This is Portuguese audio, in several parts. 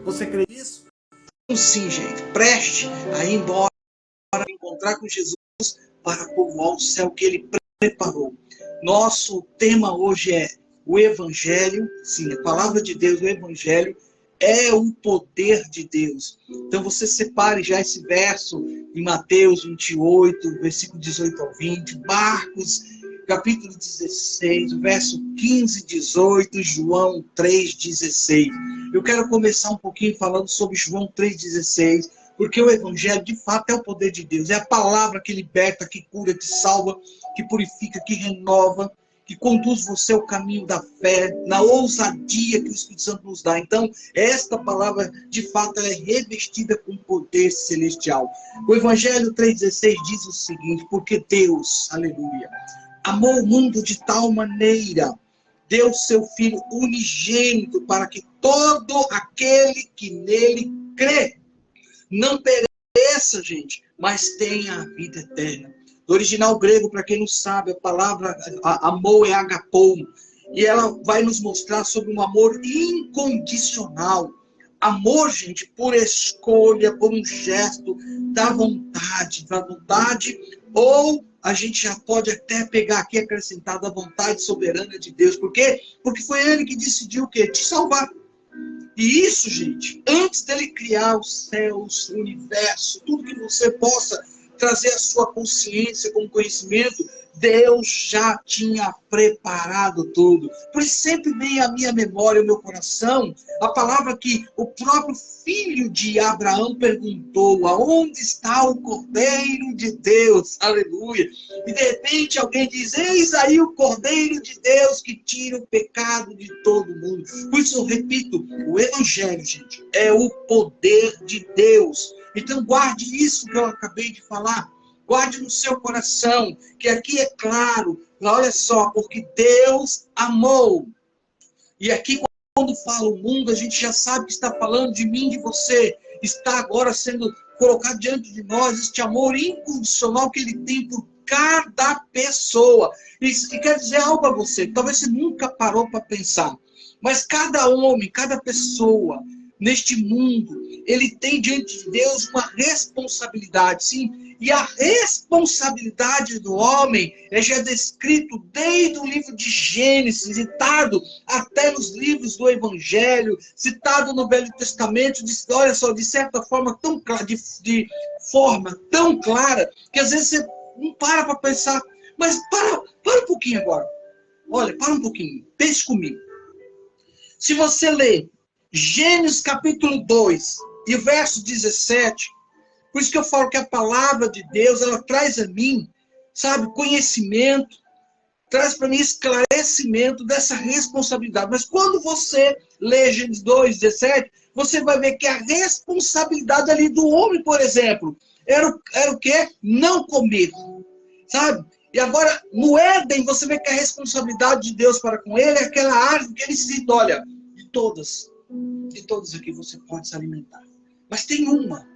Você crê nisso? Então, sim, gente. Preste a ir embora para encontrar com Jesus para povoar o céu que Ele preparou. Nosso tema hoje é o Evangelho. Sim, a palavra de Deus, o Evangelho é o poder de Deus. Então você separe já esse verso em Mateus 28, versículo 18 ao 20, Marcos, capítulo 16, verso 15 e 18, João 3,16. Eu quero começar um pouquinho falando sobre João 3,16, porque o Evangelho, de fato, é o poder de Deus. É a palavra que liberta, que cura, que salva, que purifica, que renova, que conduz você ao caminho da fé, na ousadia que o Espírito Santo nos dá. Então, esta palavra, de fato, ela é revestida com poder celestial. O Evangelho 3,16 diz o seguinte: porque Deus, aleluia, amou o mundo de tal maneira, deu seu Filho unigênito, para que todo aquele que nele crê não pereça, gente, mas tenha a vida eterna. Do original grego, para quem não sabe, a palavra amor é agapou, e ela vai nos mostrar sobre um amor incondicional. Amor, gente, por escolha, por um gesto da vontade, ou a gente já pode até pegar aqui acrescentado a vontade soberana de Deus. Por quê? Porque foi Ele que decidiu o quê? Te salvar. E isso, gente, antes dele criar os céus, o universo, tudo que você possa trazer a sua consciência como conhecimento, Deus já tinha preparado tudo. Por isso sempre vem à minha memória, ao meu coração, a palavra que o próprio filho de Abraão perguntou: aonde está o Cordeiro de Deus? Aleluia. E de repente alguém diz: eis aí o Cordeiro de Deus que tira o pecado de todo mundo. Por isso eu repito, o Evangelho, gente, é o poder de Deus. Então guarde isso que eu acabei de falar. Guarde no seu coração, que aqui é claro, olha só, porque Deus amou. E aqui, quando fala o mundo, a gente já sabe que está falando de mim, de você. Está agora sendo colocado diante de nós este amor incondicional que Ele tem por cada pessoa. E quer dizer algo a você, talvez você nunca parou para pensar. Mas cada homem, cada pessoa neste mundo, ele tem diante de Deus uma responsabilidade, sim. E a responsabilidade do homem é já descrito desde o livro de Gênesis, citado até nos livros do Evangelho, citado no Velho Testamento, olha só, de certa forma tão clara, de forma tão clara, que às vezes você não para pensar. Mas para um pouquinho agora. Olha, para um pouquinho. Pense comigo. Se você ler Gênesis capítulo 2 e o verso 17, por isso que eu falo que a palavra de Deus, ela traz a mim, sabe, conhecimento, traz para mim esclarecimento dessa responsabilidade. Mas quando você lê Gênesis 2, 17, você vai ver que a responsabilidade ali do homem, por exemplo, era o quê? Não comer, sabe? E agora, no Éden, você vê que a responsabilidade de Deus para com ele é aquela árvore que ele cita: olha, de todas aqui você pode se alimentar. Mas tem uma,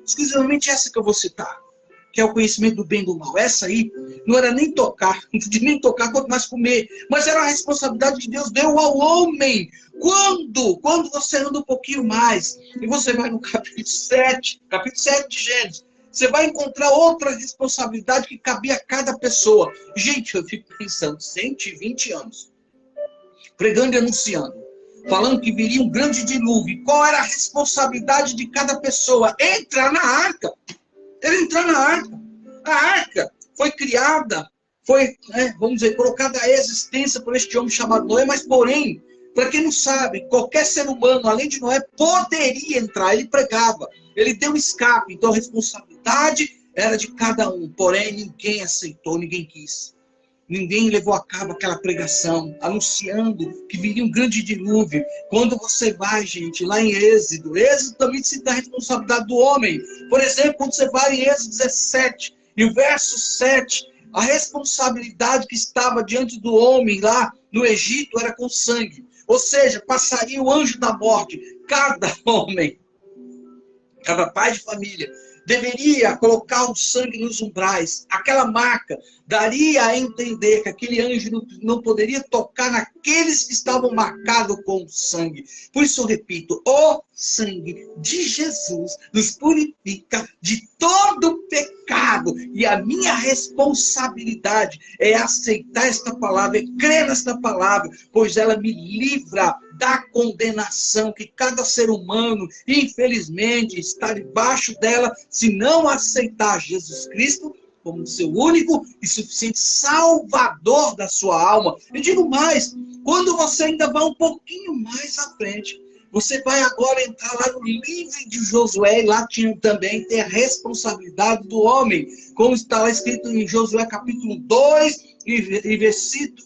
exclusivamente essa que eu vou citar, que é o conhecimento do bem e do mal. Essa aí não era nem tocar, quanto mais comer, mas era a responsabilidade que Deus deu ao homem. Quando você anda um pouquinho mais, e você vai no capítulo 7 de Gênesis, você vai encontrar outra responsabilidade que cabia a cada pessoa. Gente, eu fico pensando, 120 anos, pregando e anunciando, falando que viria um grande dilúvio. Qual era a responsabilidade de cada pessoa? Entrar na arca. Era entrar na arca. A arca foi criada, foi, vamos dizer, colocada à existência por este homem chamado Noé, mas porém, para quem não sabe, qualquer ser humano, além de Noé, poderia entrar. Ele pregava, ele deu escape. Então a responsabilidade era de cada um, porém ninguém aceitou, ninguém quis. Ninguém levou a cabo aquela pregação, anunciando que viria um grande dilúvio. Quando você vai, gente, lá em Êxodo também cita a responsabilidade do homem. Por exemplo, quando você vai em Êxodo 17, e o verso 7, a responsabilidade que estava diante do homem lá no Egito era com sangue. Ou seja, passaria o anjo da morte. Cada homem, cada pai de família, deveria colocar o sangue nos umbrais. Aquela marca daria a entender que aquele anjo não poderia tocar naqueles que estavam marcados com o sangue. Por isso eu repito, o sangue de Jesus nos purifica de todo pecado. E a minha responsabilidade é aceitar esta palavra, é crer nesta palavra, pois ela me livra da condenação que cada ser humano, infelizmente, está debaixo dela, se não aceitar Jesus Cristo como seu único e suficiente salvador da sua alma. Eu digo mais, quando você ainda vai um pouquinho mais à frente, você vai agora entrar lá no livro de Josué, e lá tinha também tem a responsabilidade do homem, como está lá escrito em Josué capítulo 2 e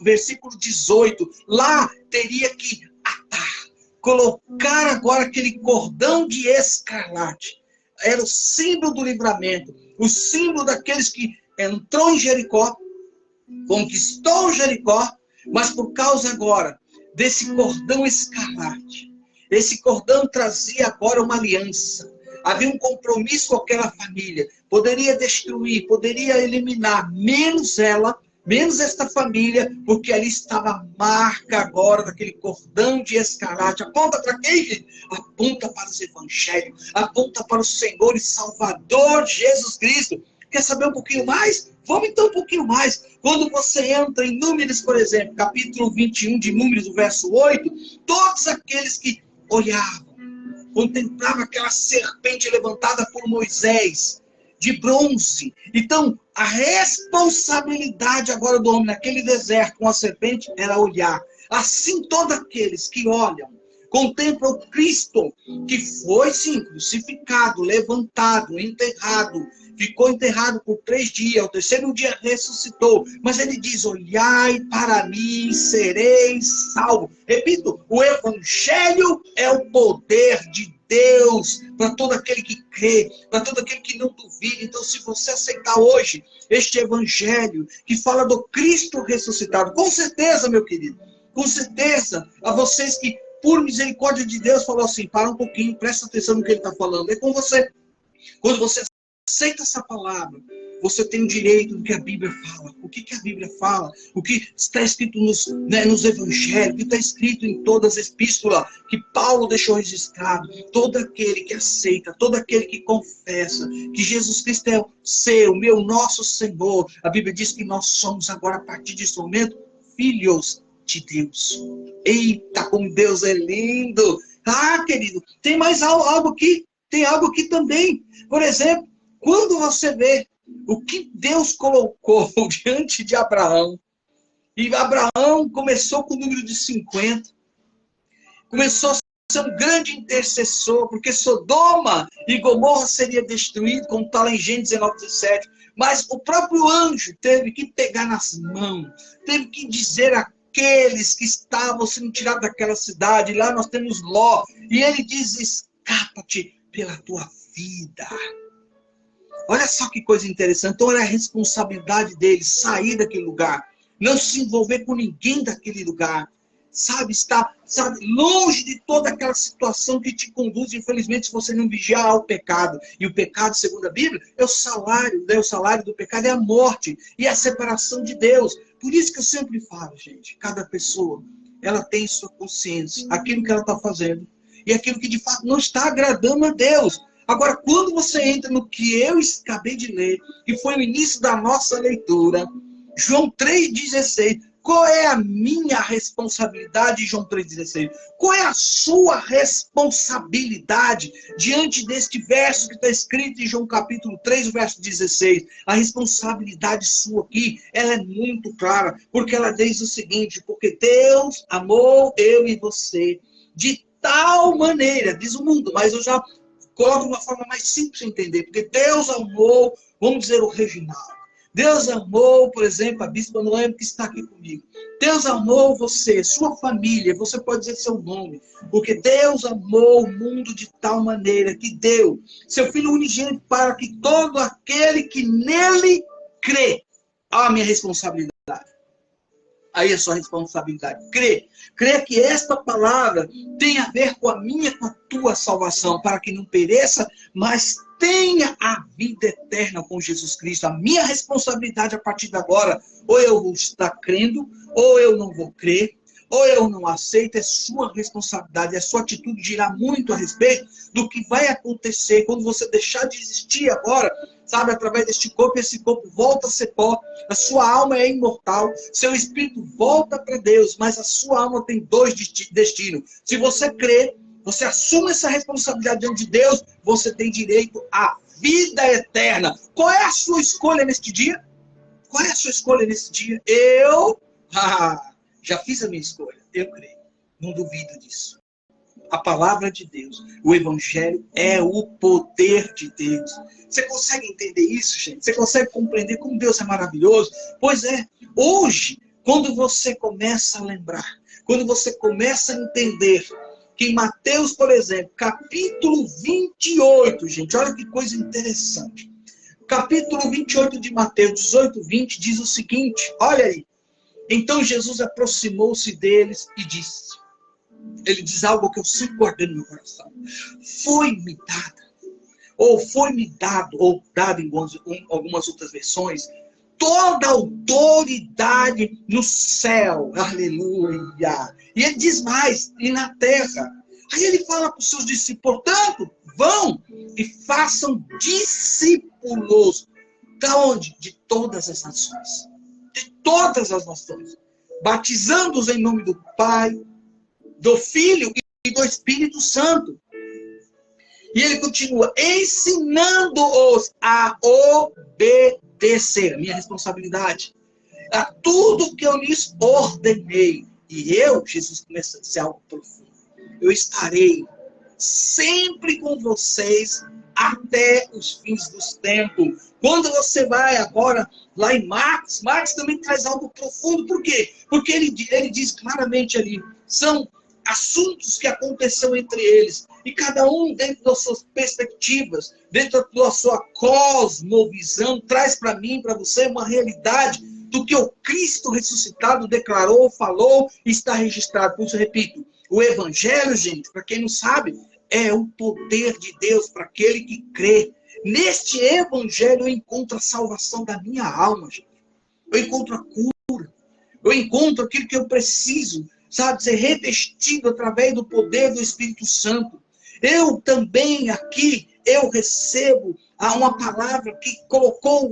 versículo 18. Lá teria que atar, colocar agora aquele cordão de escarlate. Era o símbolo do livramento, o símbolo daqueles que entrou em Jericó, conquistou Jericó, mas por causa agora desse cordão escarlate, esse cordão trazia agora uma aliança. Havia um compromisso com aquela família. Poderia destruir, poderia eliminar, menos ela, menos esta família, porque ali estava a marca agora daquele cordão de escarlate. Aponta para quem, gente? Aponta para os evangelhos, aponta para o Senhor e Salvador Jesus Cristo. Quer saber um pouquinho mais? Vamos então um pouquinho mais. Quando você entra em Números, por exemplo, capítulo 21 de Números, o verso 8, todos aqueles que olhavam, contemplavam aquela serpente levantada por Moisés, de bronze. Então, a responsabilidade agora do homem naquele deserto com a serpente era olhar. Assim, todos aqueles que olham, contemplam o Cristo, que foi, sim, crucificado, levantado, enterrado, ficou enterrado por 3 dias, ao 3º dia ressuscitou. Mas ele diz, olhai para mim, sereis salvos. Repito, o evangelho é o poder de Deus para todo aquele que crê, para todo aquele que não duvida. Então, se você aceitar hoje este evangelho que fala do Cristo ressuscitado, com certeza, meu querido, com certeza, a vocês que, por misericórdia de Deus, falou assim, para um pouquinho, presta atenção no que ele está falando, é com você. Quando você aceita essa palavra, você tem o direito do que a Bíblia fala. O que a Bíblia fala? O que está escrito nos evangelhos, o que está escrito em todas as epístolas que Paulo deixou registrado. Todo aquele que aceita, todo aquele que confessa que Jesus Cristo é o seu, meu, nosso Senhor. A Bíblia diz que nós somos agora, a partir desse momento, filhos de Deus. Eita, como Deus é lindo! Ah, querido, tem mais algo aqui. Tem algo aqui também. Por exemplo, quando você vê o que Deus colocou diante de Abraão, e Abraão começou com o número de 50, começou a ser um grande intercessor, porque Sodoma e Gomorra seria destruído, como está lá em Gênesis 19, 17, mas o próprio anjo teve que pegar nas mãos, teve que dizer àqueles que estavam sendo tirados daquela cidade, lá nós temos Ló, e ele diz, escapa-te pela tua vida. Olha só que coisa interessante. Então era a responsabilidade dele sair daquele lugar, não se envolver com ninguém daquele lugar, sabe, estar longe de toda aquela situação que te conduz, infelizmente, se você não vigiar ao pecado. E o pecado, segundo a Bíblia, é o salário, né? O salário do pecado é a morte e a separação de Deus. Por isso que eu sempre falo, gente, cada pessoa, ela tem sua consciência, aquilo que ela está fazendo e aquilo que de fato não está agradando a Deus. Agora, quando você entra no que eu acabei de ler, que foi o início da nossa leitura, João 3,16, qual é a minha responsabilidade, João 3,16? Qual é a sua responsabilidade diante deste verso que está escrito em João capítulo 3, verso 16? A responsabilidade sua aqui, ela é muito clara, porque ela diz o seguinte, porque Deus amou eu e você de tal maneira, diz o mundo, mas eu já coloco de uma forma mais simples de entender, porque Deus amou, vamos dizer, o Reginaldo. Deus amou, por exemplo, a Bispa Noemi que está aqui comigo. Deus amou você, sua família, você pode dizer seu nome, porque Deus amou o mundo de tal maneira que deu seu Filho unigênito para que todo aquele que nele crê, a minha responsabilidade. Aí é a sua responsabilidade. Crê que esta palavra tem a ver com a minha, com a tua salvação, para que não pereça, mas tenha a vida eterna com Jesus Cristo. A minha responsabilidade a partir de agora, ou eu vou estar crendo, ou eu não vou crer, ou eu não aceito, é sua responsabilidade, a sua atitude dirá muito a respeito do que vai acontecer quando você deixar de existir agora, sabe, através deste corpo, esse corpo volta a ser pó, a sua alma é imortal, seu espírito volta para Deus, mas a sua alma tem dois destinos. Se você crê, você assume essa responsabilidade diante de Deus, você tem direito à vida eterna. Qual é a sua escolha neste dia? Qual é a sua escolha nesse dia? Eu já fiz a minha escolha, eu creio, não duvido disso. A palavra de Deus, o Evangelho é o poder de Deus. Você consegue entender isso, gente? Você consegue compreender como Deus é maravilhoso? Pois é, hoje, quando você começa a lembrar, quando você começa a entender que em Mateus, por exemplo, capítulo 28, gente, olha que coisa interessante. Capítulo 28 de Mateus, 18, 20, diz o seguinte, olha aí. Então Jesus aproximou-se deles e disse, ele diz algo que eu sempre guardei no meu coração. Foi-me dado, ou dado em algumas outras versões, toda a autoridade no céu. Aleluia. E ele diz mais, e na terra. Aí ele fala para os seus discípulos, portanto, vão e façam discípulos. Da onde? De todas as nações. De todas as nações. Batizando-os em nome do Pai, do Filho e do Espírito Santo. E ele continua, ensinando-os a obedecer, a minha responsabilidade, a tudo que eu lhes ordenei. E eu, Jesus começa a dizer algo profundo, eu estarei sempre com vocês até os fins dos tempos. Quando você vai agora lá em Marcos também traz algo profundo. Por quê? Porque ele diz claramente ali, são assuntos que aconteceram entre eles. E cada um, dentro das suas perspectivas, dentro da sua cosmovisão, traz para mim, para você, uma realidade do que o Cristo ressuscitado declarou, falou e está registrado. Por isso, eu repito, o Evangelho, gente, para quem não sabe, é o poder de Deus para aquele que crê. Neste Evangelho eu encontro a salvação da minha alma, gente. Eu encontro a cura. Eu encontro aquilo que eu preciso, sabe, ser revestido através do poder do Espírito Santo. Eu também aqui, eu recebo uma palavra que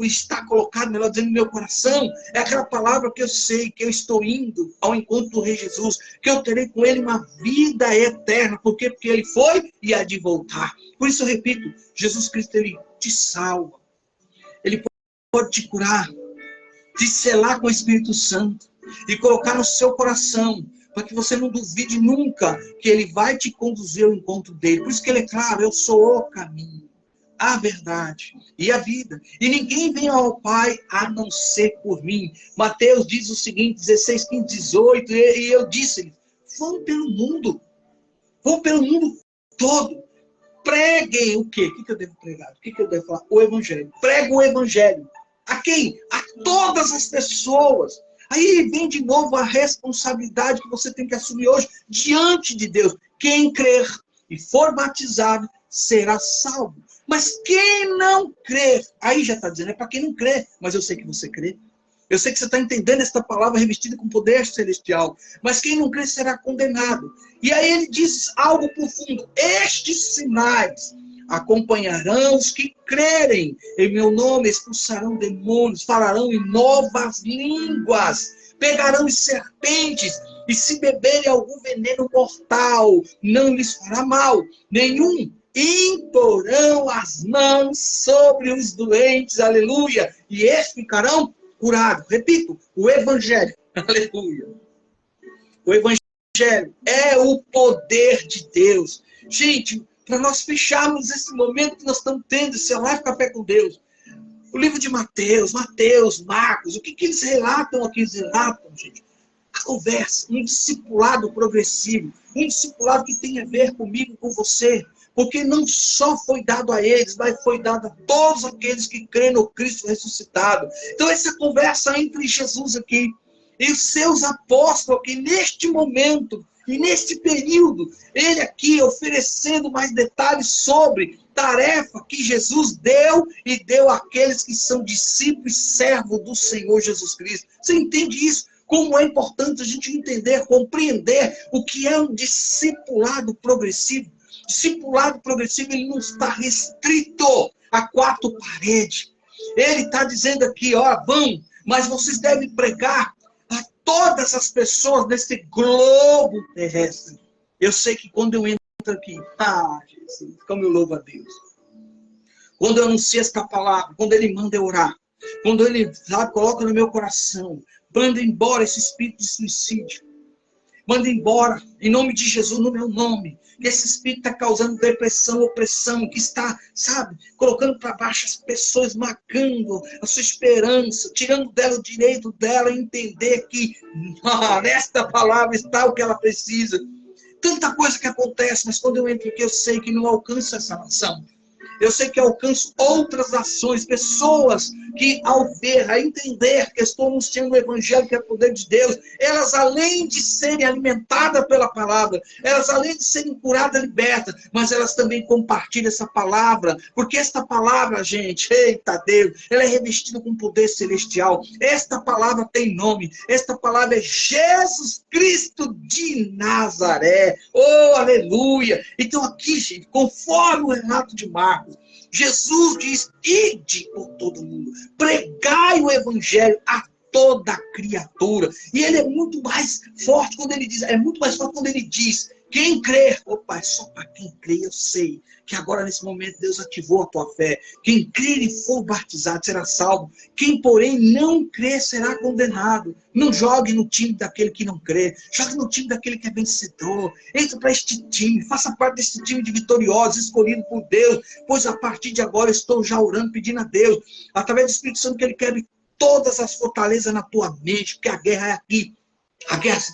está colocado, melhor dizendo, no meu coração. É aquela palavra que eu sei que eu estou indo ao encontro do Rei Jesus, que eu terei com ele uma vida eterna. Por quê? Porque ele foi e há de voltar. Por isso eu repito, Jesus Cristo, ele te salva. Ele pode te curar, te selar com o Espírito Santo e colocar no seu coração, para que você não duvide nunca que ele vai te conduzir ao encontro dele. Por isso que ele é claro, eu sou o caminho, a verdade e a vida. E ninguém vem ao Pai a não ser por mim. Mateus diz o seguinte, 16, 15, 18, e eu disse-lhe, vão pelo mundo todo. Preguem o quê? O que eu devo pregar? O que eu devo falar? O Evangelho. Prega o Evangelho. A quem? A todas as pessoas. Aí vem de novo a responsabilidade que você tem que assumir hoje diante de Deus. Quem crer e for batizado será salvo. Mas quem não crer, aí já está dizendo, é para quem não crê. Mas eu sei que você crê. Eu sei que você está entendendo esta palavra revestida com poder celestial. Mas quem não crê será condenado. E aí ele diz algo profundo. Estes sinais acompanharão os que crerem em meu nome, expulsarão demônios, falarão em novas línguas, pegarão serpentes, e se beberem algum veneno mortal, não lhes fará mal nenhum. Imporão as mãos sobre os doentes, aleluia, e estes ficarão curados. Repito, o Evangelho, aleluia. O Evangelho é o poder de Deus. Gente, para nós fecharmos esse momento que nós estamos tendo, esse live Café com Deus. O livro de Mateus, Marcos, o que eles relatam aqui? Eles relatam, gente, a conversa, um discipulado progressivo, um discipulado que tem a ver comigo, com você, porque não só foi dado a eles, mas foi dado a todos aqueles que creem no Cristo ressuscitado. Então essa conversa entre Jesus aqui e os seus apóstolos aqui, neste momento, E neste período, ele aqui oferecendo mais detalhes sobre tarefa que Jesus deu e deu àqueles que são discípulos e servos do Senhor Jesus Cristo. Você entende isso? Como é importante a gente entender, compreender o que é um discipulado progressivo. Discipulado progressivo, ele não está restrito a quatro paredes. Ele está dizendo aqui, ó, vão, mas vocês devem pregar a todas as pessoas desse globo terrestre. Eu sei que quando eu entro aqui, Jesus, como eu louvo a Deus. Quando eu anuncio esta palavra, quando ele manda eu orar, quando ele, sabe, coloca no meu coração, manda embora esse espírito de suicídio. Manda embora, em nome de Jesus, no meu nome. Que esse espírito está causando depressão, opressão, que está, sabe, colocando para baixo as pessoas, marcando a sua esperança, tirando dela o direito dela entender que nesta palavra está o que ela precisa. Tanta coisa que acontece, mas quando eu entro aqui, eu sei que não alcanço essa nação. Eu sei que alcanço outras ações, pessoas que, ao ver, a entender que estou anunciando o Evangelho, que é o poder de Deus, elas, além de serem alimentadas pela palavra, elas, além de serem curadas, libertas, mas elas também compartilham essa palavra, porque esta palavra, gente, eita Deus, ela é revestida com poder celestial. Esta palavra tem nome, esta palavra é Jesus Cristo de Nazaré. Oh, aleluia! Então aqui, gente, conforme o relato de Marcos, Jesus diz, ide por todo mundo, pregai o evangelho a toda criatura. E ele é muito mais forte quando ele diz, quem crer, opa, é só para quem crê, eu sei que agora nesse momento Deus ativou a tua fé. Quem crer e for batizado será salvo. Quem, porém, não crer será condenado. Não jogue no time daquele que não crê. Jogue no time daquele que é vencedor. Entre para este time. Faça parte desse time de vitoriosos, escolhido por Deus. Pois a partir de agora estou já orando, pedindo a Deus, através do Espírito Santo, que Ele quebre todas as fortalezas na tua mente. Porque a guerra é aqui. A guerra se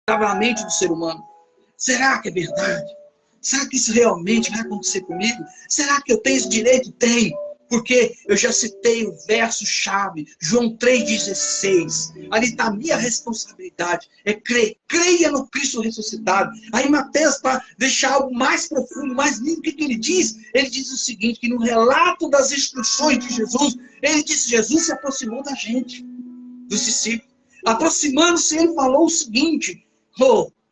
trava na mente do ser humano. Será que é verdade? Será que isso realmente vai acontecer comigo? Será que eu tenho esse direito? Tenho. Porque eu já citei o verso-chave, João 3,16. Ali está a minha responsabilidade. É crer. Creia no Cristo ressuscitado. Aí Mateus, para deixar algo mais profundo, mais lindo, o que ele diz? Ele diz o seguinte, que no relato das instruções de Jesus, ele disse, Jesus se aproximou da gente, dos discípulos. Aproximando-se, ele falou o seguinte,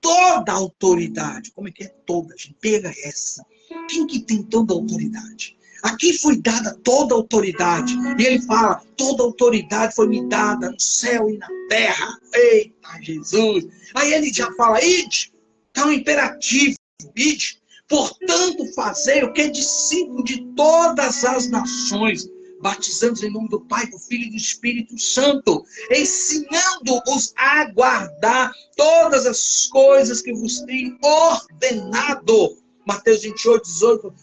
toda a autoridade. Como é que é toda, gente? Pega essa. Quem que tem toda a autoridade? Aqui foi dada toda a autoridade. E ele fala, toda a autoridade foi me dada no céu e na terra. Eita, Jesus. Aí ele já fala, ide. Está um imperativo, ide. Portanto, fazer o que é discípulo de todas as nações, batizando-os em nome do Pai, do Filho e do Espírito Santo, ensinando-os a guardar todas as coisas que vos tenho ordenado. Mateus 28, 18,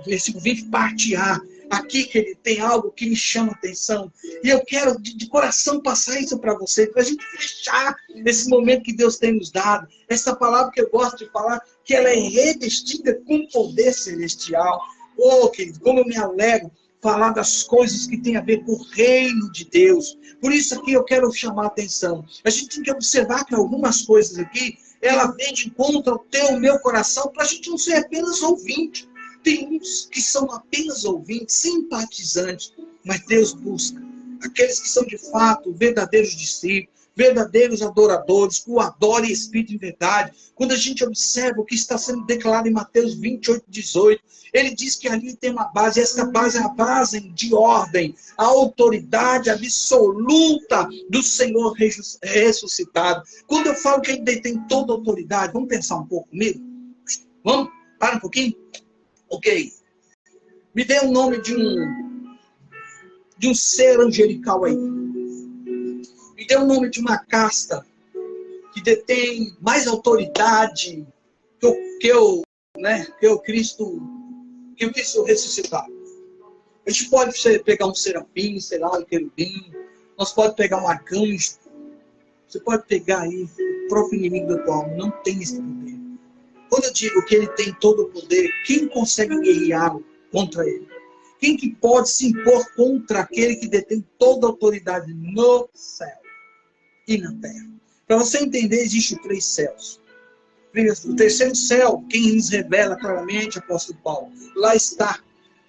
versículo 20, parte A. Aqui que ele tem algo que me chama a atenção. E eu quero de coração passar isso para você, para a gente fechar esse momento que Deus tem nos dado. Essa palavra que eu gosto de falar, que ela é revestida com poder celestial. Oh, querido, como eu me alegro falar das coisas que tem a ver com o reino de Deus. Por isso aqui eu quero chamar a atenção. A gente tem que observar que algumas coisas aqui, ela vem de encontro ao teu, ao meu coração, para a gente não ser apenas ouvinte. Tem uns que são apenas ouvintes, simpatizantes, mas Deus busca aqueles que são de fato verdadeiros discípulos, verdadeiros adoradores, que o adorem em espírito e em verdade. Quando a gente observa o que está sendo declarado em Mateus 28, 18, ele diz que ali tem uma base, essa base é a base de ordem, a autoridade absoluta do Senhor ressuscitado. Quando eu falo que ele detém toda a autoridade, vamos pensar um pouco comigo? Vamos? Para um pouquinho? Ok. Me dê o nome de um ser angelical aí. Me dê o nome de uma casta que detém mais autoridade que o Cristo ressuscitado. A gente pode pegar um serafim, sei lá, um querubim. Nós pode pegar um arcanjo. Você pode pegar aí o próprio inimigo da tua alma. Não tem esse poder. Quando eu digo que ele tem todo o poder, quem consegue guerrear contra ele? Quem que pode se impor contra aquele que detém toda a autoridade no céu e na terra? Para você entender, existem 3 céus. O terceiro céu, quem nos revela claramente, apóstolo Paulo, lá está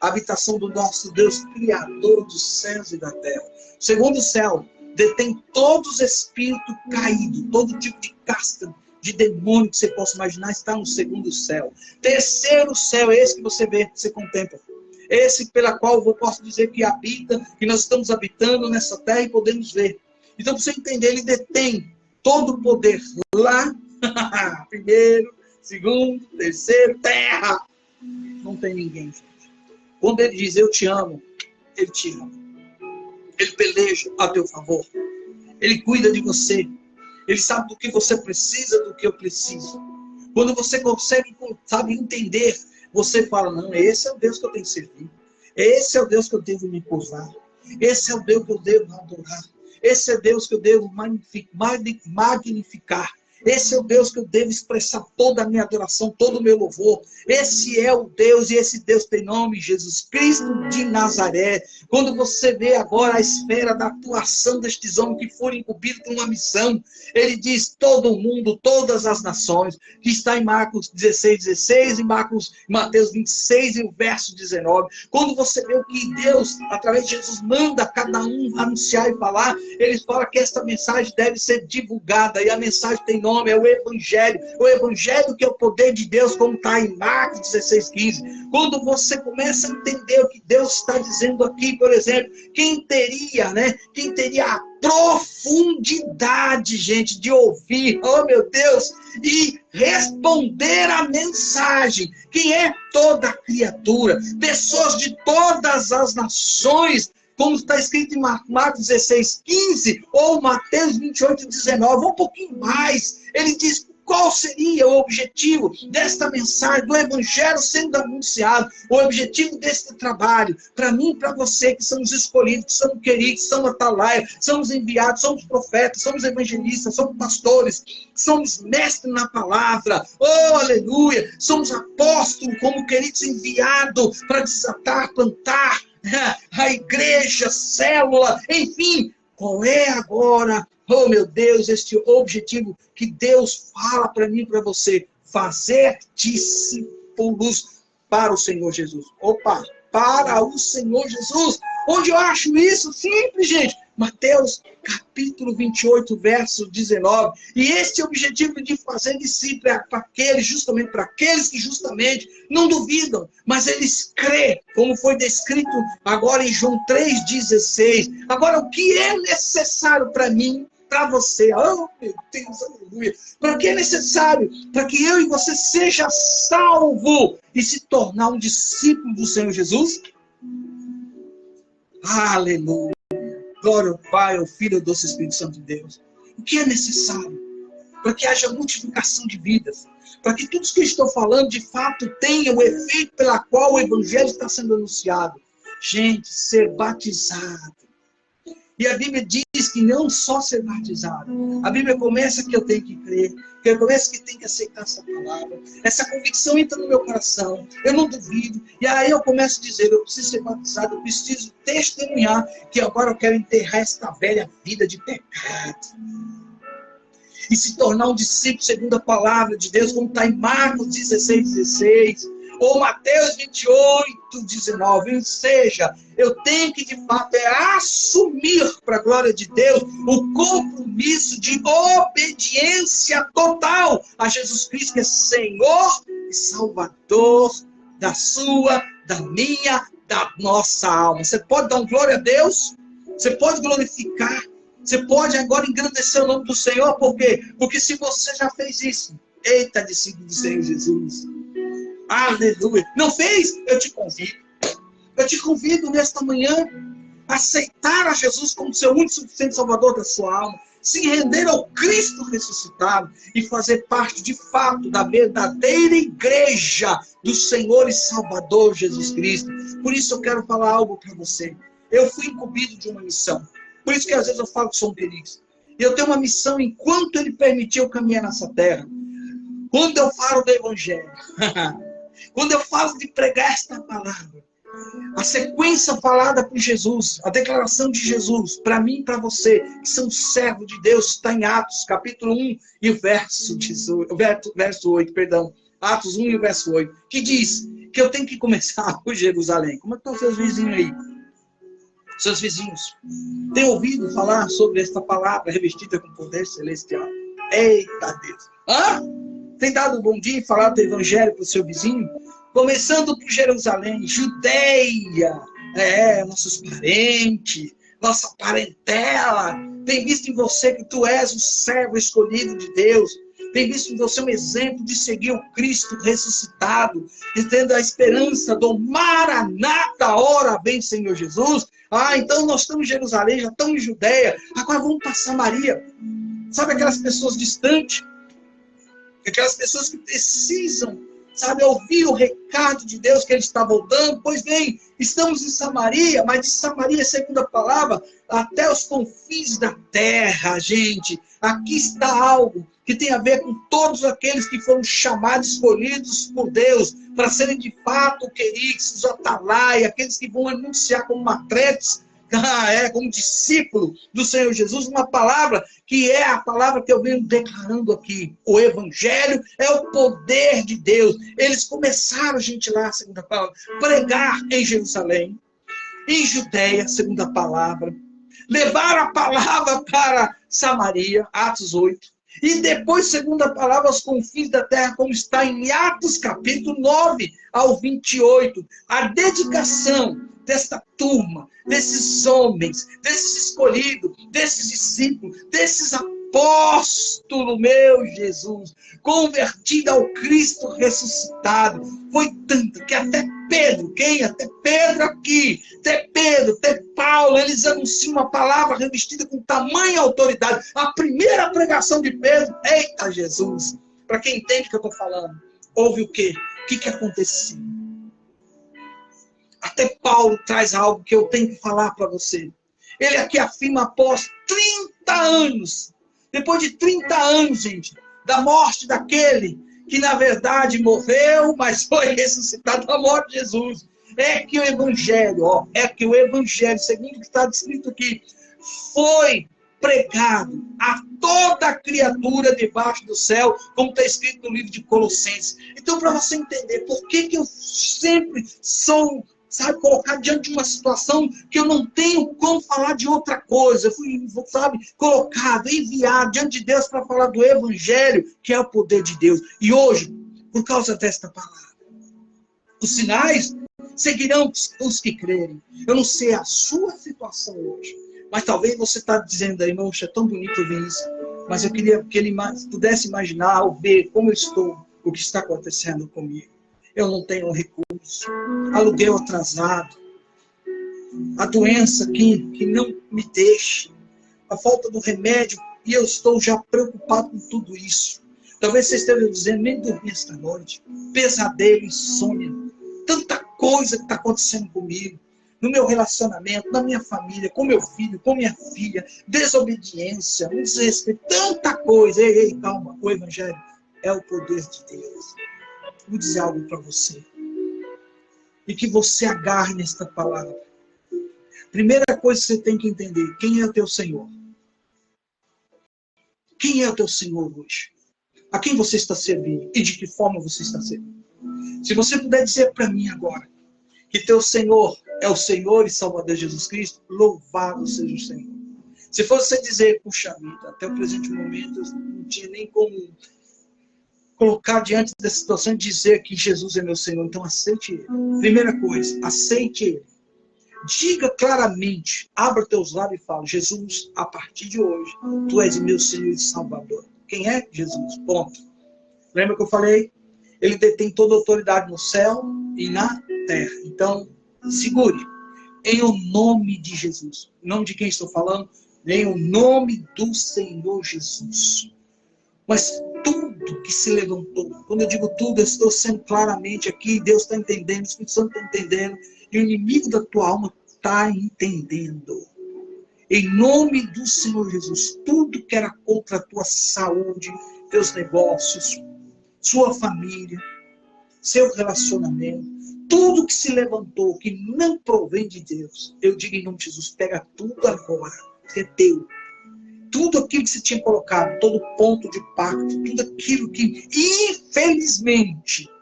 a habitação do nosso Deus, Criador dos céus e da terra. O segundo céu detém todos os espíritos caídos, todo tipo de casta, de demônio que você possa imaginar, está no segundo céu. Terceiro céu é esse que você vê, que você contempla. Esse pela qual eu posso dizer que habita, que nós estamos habitando nessa terra e podemos ver. Então, para você entender, ele detém todo o poder lá, primeiro, segundo, terceiro, terra. Não tem ninguém, gente. Quando ele diz, eu te amo, ele te ama. Ele peleja a teu favor. Ele cuida de você. Ele sabe do que você precisa, do que eu preciso. Quando você consegue, sabe, entender, você fala, não, esse é o Deus que eu tenho que servir. Esse é o Deus que eu devo me curvar. Esse é o Deus que eu devo adorar. Esse é Deus que eu devo magnificar. Esse é o Deus que eu devo expressar toda a minha adoração, todo o meu louvor. Esse é o Deus, e esse Deus tem nome, Jesus Cristo de Nazaré. Quando você vê agora a esfera da atuação destes homens que foram incumbidos com uma missão, ele diz, todo mundo, todas as nações, que está em Marcos 16, em Mateus 26 e o verso 19. Quando você vê o que Deus, através de Jesus, manda cada um anunciar e falar, ele fala que esta mensagem deve ser divulgada, e a mensagem tem nome, é o Evangelho que é o poder de Deus, como está em Marcos 16:15. Quando você começa a entender o que Deus está dizendo aqui, por exemplo, quem teria a profundidade, gente, de ouvir, oh meu Deus, e responder a mensagem, quem é toda criatura, pessoas de todas as nações, como está escrito em Marcos 16:15 ou Mateus 28:19, um pouquinho mais. Ele diz qual seria o objetivo desta mensagem, do Evangelho sendo anunciado, o objetivo deste trabalho, para mim e para você, que somos escolhidos, que somos queridos, somos atalaia, somos enviados, somos profetas, somos evangelistas, somos pastores, somos mestres na palavra, oh aleluia, somos apóstolos, como queridos enviados para desatar, plantar, a igreja, célula, enfim, qual é agora, oh meu Deus, este objetivo que Deus fala para mim e para você, fazer discípulos para o Senhor Jesus. Opa, para o Senhor Jesus. Onde eu acho isso? Simples, gente. Mateus capítulo 28, verso 19. E este objetivo de fazer discípulo é para aqueles, justamente para aqueles que justamente não duvidam, mas eles crêem, como foi descrito agora em João 3,16. Agora, o que é necessário para mim, para você? Oh, meu Deus, aleluia. Para que é necessário? Para que eu e você seja salvo e se tornar um discípulo do Senhor Jesus? Aleluia. Glória ao Pai, ao Filho e ao doce Espírito Santo de Deus. O que é necessário? Para que haja multiplicação de vidas. Para que tudo isso que eu estou falando, de fato, tenha o efeito pela qual o Evangelho está sendo anunciado. Gente, ser batizado. E a Bíblia diz que não só ser batizado. A Bíblia começa que eu tenho que crer. Que eu começo que tenho que aceitar essa palavra. Essa convicção entra no meu coração. Eu não duvido. E aí eu começo a dizer, eu preciso ser batizado. Eu preciso testemunhar que agora eu quero enterrar esta velha vida de pecado. E se tornar um discípulo segundo a palavra de Deus, como está em Marcos 16:16. Ou Mateus 28:19, ou seja, eu tenho que de fato assumir para a glória de Deus o compromisso de obediência total a Jesus Cristo, que é Senhor e Salvador da sua, da minha, da nossa alma. Você pode dar um glória a Deus? Você pode glorificar? Você pode agora engrandecer o nome do Senhor? Por quê? Porque se você já fez isso, eita, discípulo do Senhor Jesus. Aleluia. Não fez? Eu te convido. Eu te convido nesta manhã a aceitar a Jesus como seu único e suficiente Salvador da sua alma. Se render ao Cristo ressuscitado e fazer parte de fato da verdadeira igreja do Senhor e Salvador Jesus Cristo. Por isso eu quero falar algo para você. Eu fui incumbido de uma missão. Por isso que às vezes eu falo que sou um perigo. Eu tenho uma missão enquanto Ele permitiu eu caminhar nessa terra. Quando eu falo do Evangelho, quando eu falo de pregar esta palavra, A sequência falada por Jesus, a declaração de Jesus, para mim e para você, que são servos de Deus, está em Atos, capítulo 1 e o verso 8, perdão. Atos 1 e o verso 8, que diz que eu tenho que começar por Jerusalém. Como é que estão seus vizinhos aí? Seus vizinhos têm ouvido falar sobre esta palavra revestida com poder celestial? Eita Deus! Tem dado um bom dia e falado do evangelho para o seu vizinho? Começando por Jerusalém, Judeia, nossos parentes, nossa parentela, tem visto em você que tu és o servo escolhido de Deus, tem visto em você um exemplo de seguir o Cristo ressuscitado, e tendo a esperança do Maranata, ora vem Senhor Jesus. Então nós estamos em Jerusalém, já estamos em Judeia, agora vamos para Samaria. Sabe aquelas pessoas distantes? Aquelas pessoas que precisam, ouvir o recado de Deus que Ele está voltando. Pois bem, estamos em Samaria, mas de Samaria, segundo a palavra, até os confins da terra, gente. Aqui está algo que tem a ver com todos aqueles que foram chamados, escolhidos por Deus, para serem de fato queridos, os atalai, aqueles que vão anunciar como matretes, como discípulo do Senhor Jesus, uma palavra que é a palavra que eu venho declarando aqui. O Evangelho é o poder de Deus. Eles começaram, gente, lá, segundo a palavra, pregar em Jerusalém, em Judeia, segundo a palavra, levaram a palavra para Samaria, Atos 8, e depois, segundo a palavra, aos confins da terra, como está em Atos capítulo 9 ao 28, a dedicação desta turma, desses homens, desses escolhidos, desses discípulos, desses apóstolos, meu Jesus, convertido ao Cristo ressuscitado, foi tanto que até Pedro, até Pedro aqui, até Pedro, até Paulo, eles anunciam uma palavra revestida com tamanha autoridade. A primeira pregação de Pedro, eita Jesus, para quem entende o que eu estou falando, houve o quê? O que aconteceu? Até Paulo traz algo que eu tenho que falar para você. Ele aqui afirma após 30 anos, depois de 30 anos, gente, da morte daquele que na verdade morreu, mas foi ressuscitado da morte de Jesus. É que o Evangelho, segundo o que está descrito aqui, foi pregado a toda criatura debaixo do céu, como está escrito no livro de Colossenses. Então, para você entender por que eu sempre sou, colocar diante de uma situação que eu não tenho como falar de outra coisa. Eu fui, colocado, enviado diante de Deus para falar do Evangelho, que é o poder de Deus. E hoje, por causa desta palavra, os sinais seguirão os que crerem. Eu não sei a sua situação hoje, mas talvez você está dizendo aí, irmão, é tão bonito ver isso, mas eu queria que ele pudesse imaginar ou ver como eu estou, o que está acontecendo comigo. Eu não tenho recurso, aluguel atrasado, a doença que não me deixa, a falta do remédio, e eu estou já preocupado com tudo isso. Talvez você esteja dizendo, nem dormi esta noite, pesadelo, insônia, tanta coisa que está acontecendo comigo, no meu relacionamento, na minha família, com meu filho, com minha filha, desobediência, um desrespeito, tanta coisa. Ei, calma, o Evangelho é o poder de Deus. Vou dizer algo para você. E que você agarre nesta palavra. Primeira coisa que você tem que entender. Quem é o teu Senhor? Quem é o teu Senhor hoje? A quem você está servindo? E de que forma você está servindo? Se você puder dizer para mim agora. Que teu Senhor é o Senhor e Salvador Jesus Cristo. Louvado seja o Senhor. Se fosse você dizer, puxa vida, até o presente momento eu não tinha nem como colocar diante dessa situação e dizer que Jesus é meu Senhor. Então aceite Ele. Primeira coisa, aceite Ele. Diga claramente, abra teus lábios e fala, Jesus, a partir de hoje, Tu és meu Senhor e Salvador. Quem é? Jesus. Ponto. Lembra que eu falei? Ele detém toda a autoridade no céu e na terra. Então, segure. Em o nome de Jesus. Em nome de quem estou falando? Em o nome do Senhor Jesus. Mas tudo que se levantou, quando eu digo tudo, eu estou sendo claramente aqui, Deus está entendendo, o Espírito Santo está entendendo, e o inimigo da tua alma está entendendo. Em nome do Senhor Jesus, tudo que era contra a tua saúde, teus negócios, sua família, seu relacionamento, tudo que se levantou, que não provém de Deus, eu digo em nome de Jesus, pega tudo agora, que é teu. Tudo aquilo que você tinha colocado, todo ponto de pacto, tudo aquilo que,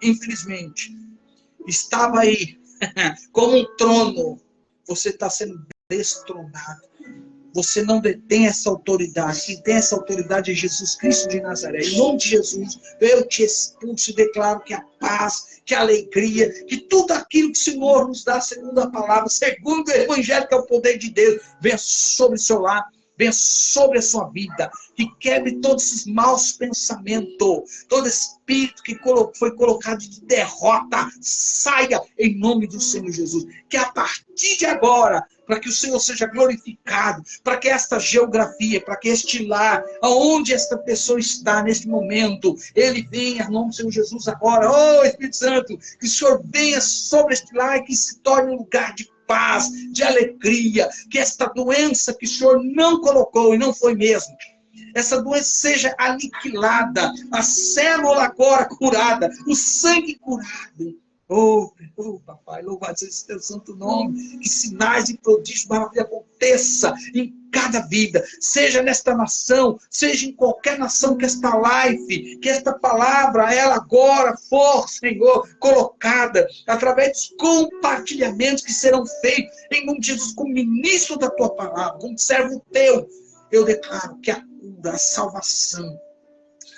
infelizmente, estava aí, como um trono, você está sendo destronado. Você não detém essa autoridade. Quem tem essa autoridade é Jesus Cristo de Nazaré. Em nome de Jesus, eu te expulso e declaro que a paz, que a alegria, que tudo aquilo que o Senhor nos dá, segundo a palavra, segundo o Evangelho, que é o poder de Deus, venha sobre o seu lar, venha sobre a sua vida, que quebre todos esses maus pensamentos, todo espírito que foi colocado de derrota, saia em nome do Senhor Jesus. Que a partir de agora, para que o Senhor seja glorificado, para que esta geografia, para que este lar, aonde esta pessoa está neste momento, ele venha, em nome do Senhor Jesus, agora, Espírito Santo, que o Senhor venha sobre este lar e que se torne um lugar de paz, de alegria, que esta doença que o Senhor não colocou e não foi mesmo, essa doença seja aniquilada, a célula agora curada, o sangue curado. Papai, louvado seja o teu santo nome, que sinais e prodígios maravilha aconteça em cada vida, seja nesta nação, seja em qualquer nação que esta live, que esta palavra, ela agora for, Senhor, colocada através dos compartilhamentos que serão feitos em nome de Jesus, como ministro da tua palavra, como servo teu. Eu declaro que a cura, a salvação,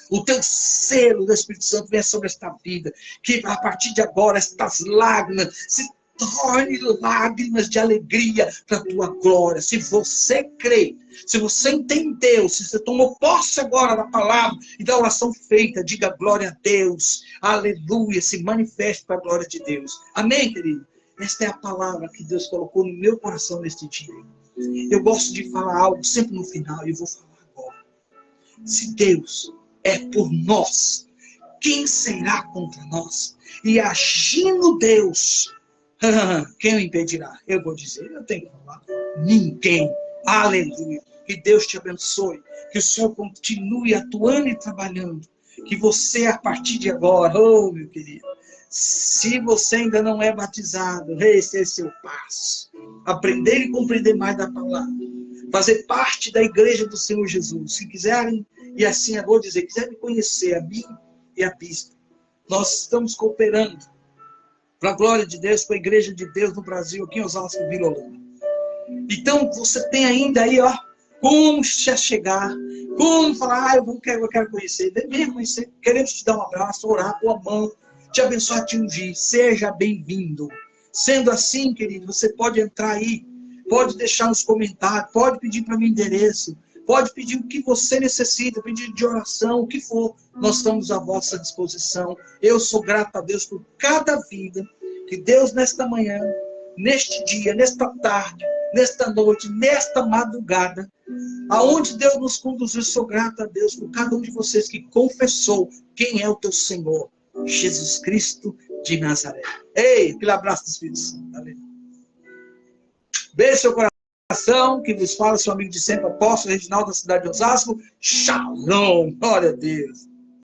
o teu selo do Espírito Santo venha sobre esta vida, que a partir de agora estas lágrimas se tornem lágrimas de alegria para a tua glória. Se você crê, se você entendeu, se você tomou posse agora da palavra e da oração feita, diga glória a Deus, aleluia, se manifeste para a glória de Deus. Amém, querido? Esta é a palavra que Deus colocou no meu coração neste dia. Eu gosto de falar algo sempre no final, e eu vou falar agora. Se Deus é por nós, quem será contra nós? E agindo Deus, quem o impedirá? Eu vou dizer, eu tenho que falar. Ninguém. Aleluia. Que Deus te abençoe. Que o Senhor continue atuando e trabalhando. Que você, a partir de agora, meu querido, se você ainda não é batizado, esse é seu passo. Aprender e compreender mais da palavra. Fazer parte da igreja do Senhor Jesus. Se quiserem, e assim eu vou dizer, quiser me conhecer, a mim e a Bispa, nós estamos cooperando para a glória de Deus, com a igreja de Deus no Brasil, aqui em Osasco, Vila Holanda. Então, você tem ainda aí, como se chegar, como falar, eu quero conhecer, venha conhecer, queremos te dar um abraço, orar com a mão, te abençoar, te ungir, seja bem-vindo. Sendo assim, querido, você pode entrar aí, pode deixar nos comentários, pode pedir para mim endereço, pode pedir o que você necessita, pedir de oração, o que for. Nós estamos à vossa disposição. Eu sou grato a Deus por cada vida que Deus nesta manhã, neste dia, nesta tarde, nesta noite, nesta madrugada, aonde Deus nos conduziu, sou grato a Deus por cada um de vocês que confessou quem é o teu Senhor, Jesus Cristo de Nazaré. Ei, aquele abraço do Espírito Santo. Aleluia. Beijo seu coração, que vos fala seu amigo de sempre, apóstolo Reginaldo, da cidade de Osasco. Shalom, glória a Deus.